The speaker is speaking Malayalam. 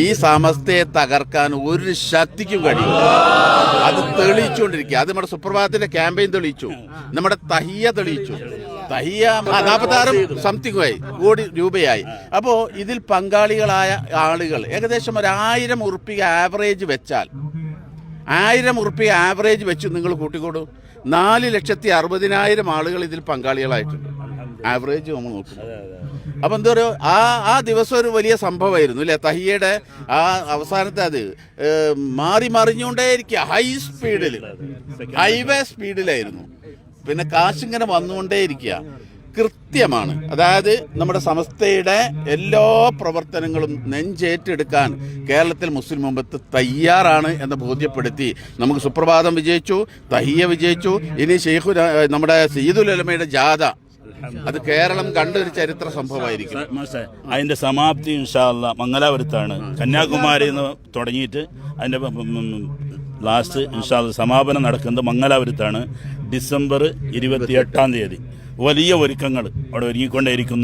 ഈ സമസ്തയെ തകർക്കാൻ ഒരു ശക്തിക്കും കഴിയും. അത് തെളിയിച്ചുകൊണ്ടിരിക്കുക. അത് നമ്മുടെ സുപ്രഭാതത്തിന്റെ ക്യാമ്പയിൻ തെളിയിച്ചു, നമ്മുടെ തഹിയ തെളിയിച്ചു. തഹിയ 46 സംതിങ് കോടി രൂപയായി. അപ്പോൾ ഇതിൽ പങ്കാളികളായ ആളുകൾ ഏകദേശം 1000 ഉറുപ്പിക ആവറേജ് വെച്ചാൽ, 1000 ഉറുപ്പിക ആവറേജ് വെച്ച് നിങ്ങൾ കൂട്ടിക്കോടൂ, 4,60,000 ആളുകൾ ഇതിൽ പങ്കാളികളായിട്ടുണ്ട്. ആവറേജ് നമ്മൾ നോക്കും. അപ്പം എന്താ പറയുക, ആ ദിവസം ഒരു വലിയ സംഭവമായിരുന്നു അല്ലേ? തഹിയയുടെ ആ അവസാനത്തെ അത് മാറി മറിഞ്ഞുകൊണ്ടേയിരിക്കുക, ഹൈ സ്പീഡിൽ, ഹൈവേ സ്പീഡിലായിരുന്നു. പിന്നെ കാശിങ്ങനെ വന്നുകൊണ്ടേയിരിക്കുക. കൃത്യമാണ്. അതായത് നമ്മുടെ സമസ്തയുടെ എല്ലാ പ്രവർത്തനങ്ങളും നെഞ്ചേറ്റെടുക്കാൻ കേരളത്തിൽ മുസ്ലിം ഉമ്മത്ത് തയ്യാറാണ് എന്ന് ബോധ്യപ്പെടുത്തി നമുക്ക് സുപ്രഭാതം വിജയിച്ചു, തഹിയ വിജയിച്ചു. ഇനി ഷെയ്ഖു നമ്മുടെ സയ്യിദുൽ ഉലമയുടെ ജാഥ, അത് കേരളം കണ്ടൊരു ചരിത്ര സംഭവമായിരിക്കും. അതിന്റെ സമാപ്തി ഇൻഷാ അല്ലാഹ് മംഗലാപുരത്താണ്. കന്യാകുമാരിയിൽ നിന്ന് തുടങ്ങിയിട്ട് അതിന്റെ ലാസ്റ്റ് ഇൻഷാ അല്ലാഹ് സമാപനം നടക്കുന്നത് മംഗലാപുരത്താണ്. ഡിസംബർ 28 വലിയ ഒരുക്കങ്ങൾ അവിടെ ഒരുങ്ങിക്കൊണ്ടേയിരിക്കുന്നു.